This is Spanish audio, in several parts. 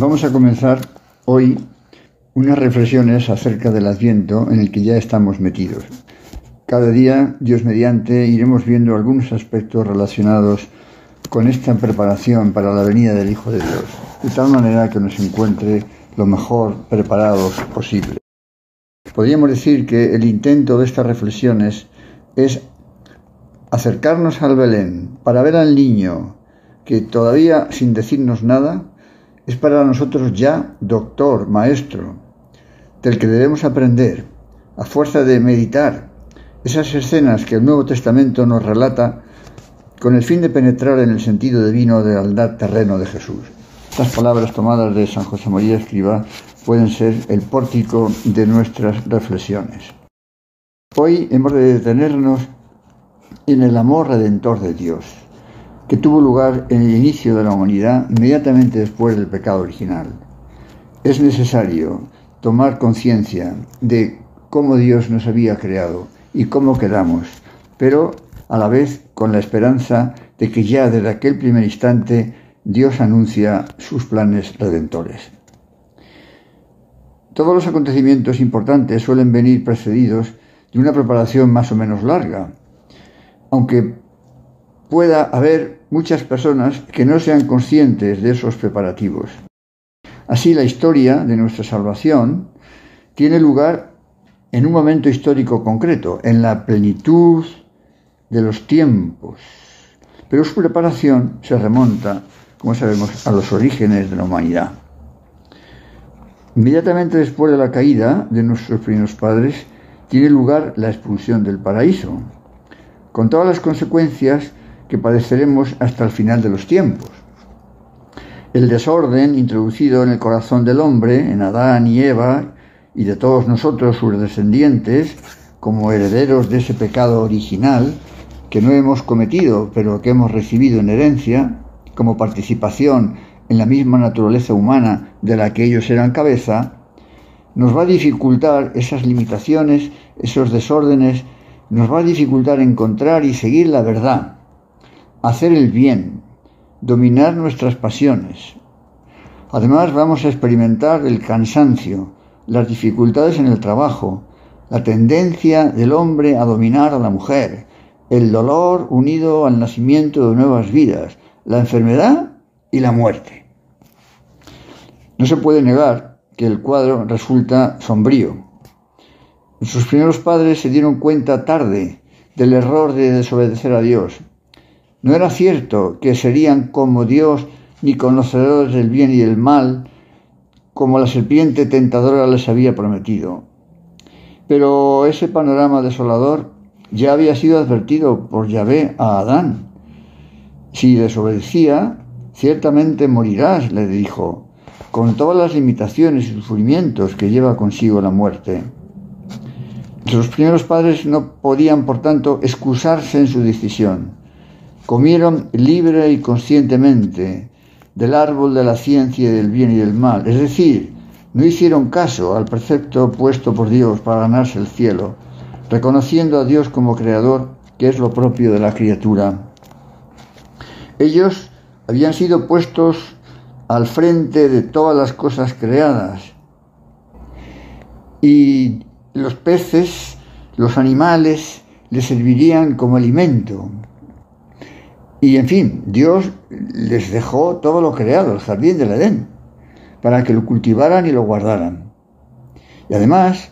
Vamos a comenzar hoy unas reflexiones acerca del Adviento en el que ya estamos metidos. Cada día, Dios mediante, iremos viendo algunos aspectos relacionados con esta preparación para la venida del Hijo de Dios, de tal manera que nos encuentre lo mejor preparados posible. Podríamos decir que el intento de estas reflexiones es acercarnos al Belén para ver al niño que todavía sin decirnos nada es para nosotros ya doctor, maestro, del que debemos aprender a fuerza de meditar esas escenas que el Nuevo Testamento nos relata con el fin de penetrar en el sentido divino del aldar terreno de Jesús. Estas palabras tomadas de San José María Escrivá pueden ser el pórtico de nuestras reflexiones. Hoy hemos de detenernos en el amor redentor de Dios, que tuvo lugar en el inicio de la humanidad inmediatamente después del pecado original. Es necesario tomar conciencia de cómo Dios nos había creado y cómo quedamos, pero a la vez con la esperanza de que ya desde aquel primer instante Dios anuncia sus planes redentores. Todos los acontecimientos importantes suelen venir precedidos de una preparación más o menos larga, aunque pueda haber muchas personas que no sean conscientes de esos preparativos. Así, la historia de nuestra salvación tiene lugar en un momento histórico concreto, en la plenitud de los tiempos, pero su preparación se remonta, como sabemos, a los orígenes de la humanidad. Inmediatamente después de la caída de nuestros primeros padres, tiene lugar la expulsión del paraíso, con todas las consecuencias que padeceremos hasta el final de los tiempos. El desorden introducido en el corazón del hombre, en Adán y Eva, y de todos nosotros, sus descendientes, como herederos de ese pecado original que no hemos cometido, pero que hemos recibido en herencia, como participación en la misma naturaleza humana de la que ellos eran cabeza, nos va a dificultar esas limitaciones, esos desórdenes, nos va a dificultar encontrar y seguir la verdad, hacer el bien, dominar nuestras pasiones. Además, vamos a experimentar el cansancio, las dificultades en el trabajo, la tendencia del hombre a dominar a la mujer, el dolor unido al nacimiento de nuevas vidas, la enfermedad y la muerte. No se puede negar que el cuadro resulta sombrío. Nuestros primeros padres se dieron cuenta tarde del error de desobedecer a Dios. No era cierto que serían como Dios ni conocedores del bien y del mal, como la serpiente tentadora les había prometido. Pero ese panorama desolador ya había sido advertido por Yahvé a Adán. Si desobedecía, ciertamente morirás, le dijo, con todas las limitaciones y sufrimientos que lleva consigo la muerte. Los primeros padres no podían, por tanto, excusarse en su decisión. Comieron libre y conscientemente del árbol de la ciencia y del bien y del mal, es decir, no hicieron caso al precepto puesto por Dios para ganarse el cielo, reconociendo a Dios como creador, que es lo propio de la criatura. Ellos habían sido puestos al frente de todas las cosas creadas, y los peces, los animales, les servirían como alimento. Y en fin, Dios les dejó todo lo creado, el jardín del Edén, para que lo cultivaran y lo guardaran. Y además,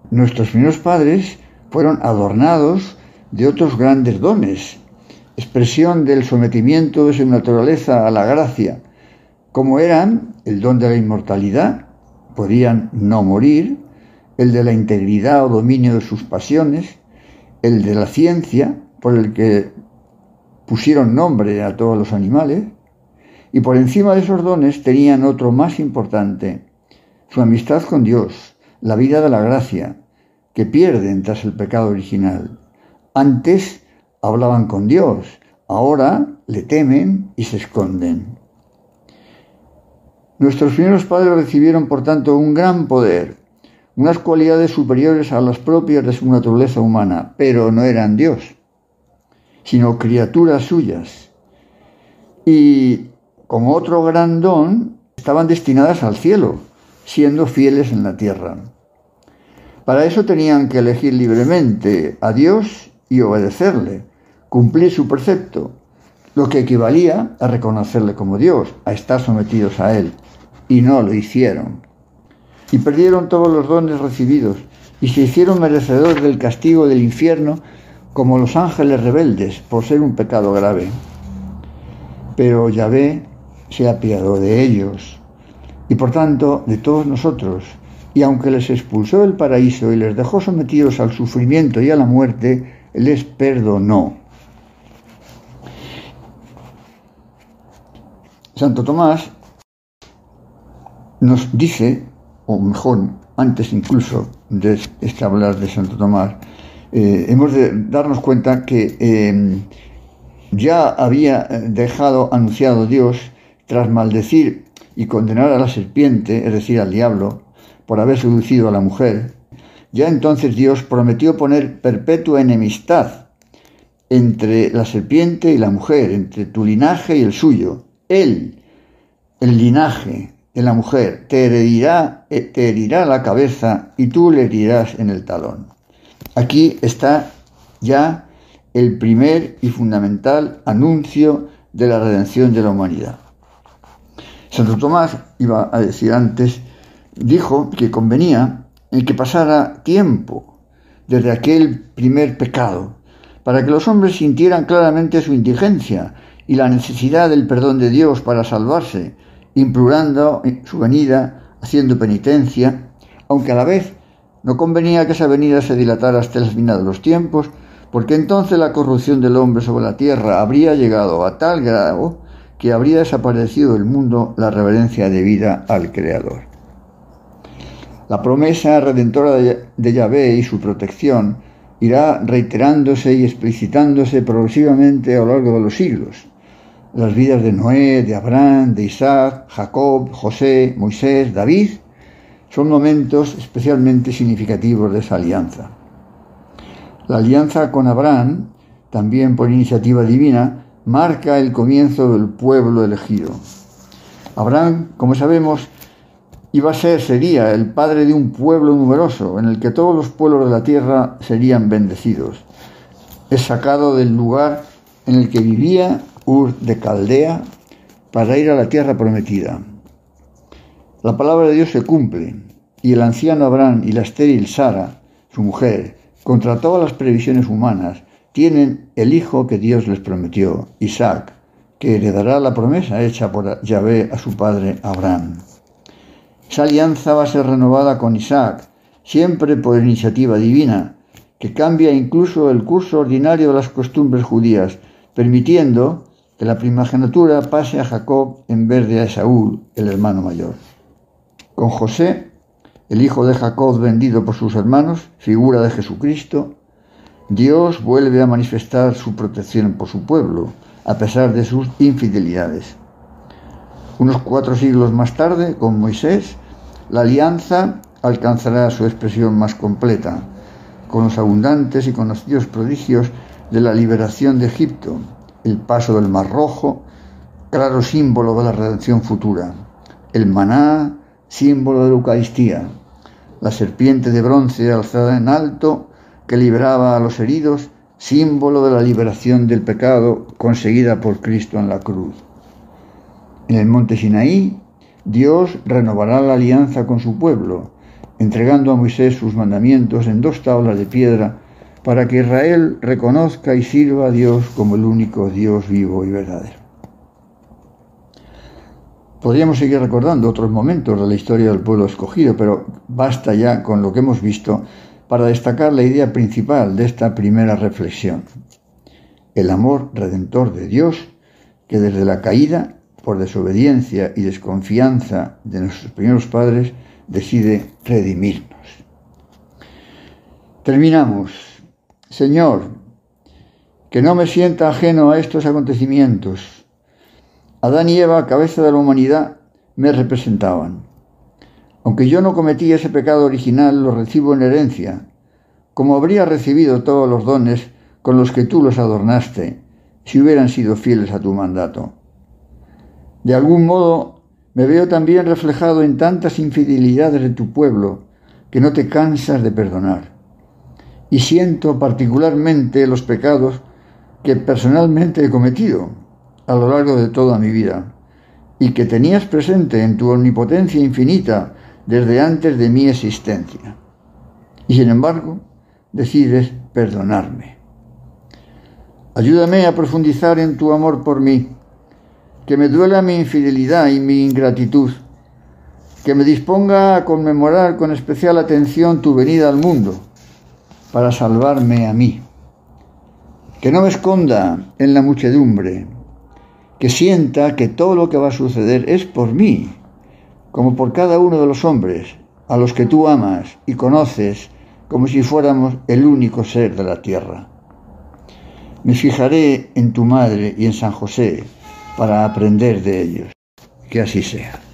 nuestros primeros padres fueron adornados de otros grandes dones, expresión del sometimiento de su naturaleza a la gracia, como eran el don de la inmortalidad, podían no morir, el de la integridad o dominio de sus pasiones, el de la ciencia, por el que pusieron nombre a todos los animales, y por encima de esos dones tenían otro más importante, su amistad con Dios, la vida de la gracia, que pierden tras el pecado original. Antes hablaban con Dios, ahora le temen y se esconden. Nuestros primeros padres recibieron, por tanto, un gran poder, unas cualidades superiores a las propias de su naturaleza humana, pero no eran Dios, sino criaturas suyas. Y como otro gran don, estaban destinadas al cielo, siendo fieles en la tierra. Para eso tenían que elegir libremente a Dios y obedecerle, cumplir su precepto, lo que equivalía a reconocerle como Dios, a estar sometidos a Él, y no lo hicieron. Y perdieron todos los dones recibidos, y se hicieron merecedores del castigo del infierno como los ángeles rebeldes, por ser un pecado grave. Pero Yahvé se apiadó de ellos, y por tanto de todos nosotros, y aunque les expulsó del paraíso y les dejó sometidos al sufrimiento y a la muerte, les perdonó. Santo Tomás nos dice, o mejor, antes incluso de hablar de Santo Tomás, hemos de darnos cuenta que ya había dejado anunciado Dios, tras maldecir y condenar a la serpiente, es decir, al diablo, por haber seducido a la mujer, ya entonces Dios prometió poner perpetua enemistad entre la serpiente y la mujer, entre tu linaje y el suyo. Él, el linaje de la mujer, te herirá la cabeza y tú le herirás en el talón. Aquí está ya el primer y fundamental anuncio de la redención de la humanidad. Santo Tomás, iba a decir antes, dijo que convenía en que pasara tiempo desde aquel primer pecado, para que los hombres sintieran claramente su indigencia y la necesidad del perdón de Dios para salvarse, implorando su venida, haciendo penitencia, aunque a la vez no convenía que esa venida se dilatara hasta el final de los tiempos, porque entonces la corrupción del hombre sobre la tierra habría llegado a tal grado que habría desaparecido del mundo la reverencia debida al Creador. La promesa redentora de Yahvé y su protección irá reiterándose y explicitándose progresivamente a lo largo de los siglos. Las vidas de Noé, de Abraham, de Isaac, Jacob, José, Moisés, David, son momentos especialmente significativos de esa alianza. La alianza con Abraham, también por iniciativa divina, marca el comienzo del pueblo elegido. Abraham, como sabemos, sería el padre de un pueblo numeroso, en el que todos los pueblos de la tierra serían bendecidos. Es sacado del lugar en el que vivía, Ur de Caldea, para ir a la tierra prometida. La palabra de Dios se cumple, y el anciano Abraham y la estéril Sara, su mujer, contra todas las previsiones humanas, tienen el hijo que Dios les prometió, Isaac, que heredará la promesa hecha por Yahvé a su padre Abraham. Esa alianza va a ser renovada con Isaac, siempre por iniciativa divina, que cambia incluso el curso ordinario de las costumbres judías, permitiendo que la primogenitura pase a Jacob en vez de a Esaú, el hermano mayor. Con José, el hijo de Jacob vendido por sus hermanos, figura de Jesucristo, Dios vuelve a manifestar su protección por su pueblo, a pesar de sus infidelidades. Unos 4 siglos más tarde, con Moisés, la alianza alcanzará su expresión más completa, con los abundantes y conocidos prodigios de la liberación de Egipto, el paso del Mar Rojo, claro símbolo de la redención futura, el maná, símbolo de la Eucaristía, la serpiente de bronce alzada en alto que liberaba a los heridos, símbolo de la liberación del pecado conseguida por Cristo en la cruz. En el monte Sinaí, Dios renovará la alianza con su pueblo, entregando a Moisés sus mandamientos en 2 tablas de piedra para que Israel reconozca y sirva a Dios como el único Dios vivo y verdadero. Podríamos seguir recordando otros momentos de la historia del pueblo escogido, pero basta ya con lo que hemos visto para destacar la idea principal de esta primera reflexión: el amor redentor de Dios, que desde la caída, por desobediencia y desconfianza de nuestros primeros padres, decide redimirnos. Terminamos. Señor, que no me sienta ajeno a estos acontecimientos. Adán y Eva, cabeza de la humanidad, me representaban. Aunque yo no cometí ese pecado original, lo recibo en herencia, como habría recibido todos los dones con los que tú los adornaste, si hubieran sido fieles a tu mandato. De algún modo Me veo también reflejado en tantas infidelidades de tu pueblo que no te cansas de perdonar. Y siento particularmente los pecados que personalmente he cometido a lo largo de toda mi vida y que tenías presente en tu omnipotencia infinita desde antes de mi existencia. Y sin embargo, decides perdonarme. Ayúdame a profundizar en tu amor por mí, que me duela mi infidelidad y mi ingratitud, que me disponga a conmemorar con especial atención tu venida al mundo para salvarme a mí, que no me esconda en la muchedumbre, que sienta que todo lo que va a suceder es por mí, como por cada uno de los hombres a los que tú amas y conoces como si fuéramos el único ser de la tierra. Me fijaré en tu madre y en San José para aprender de ellos. Que así sea.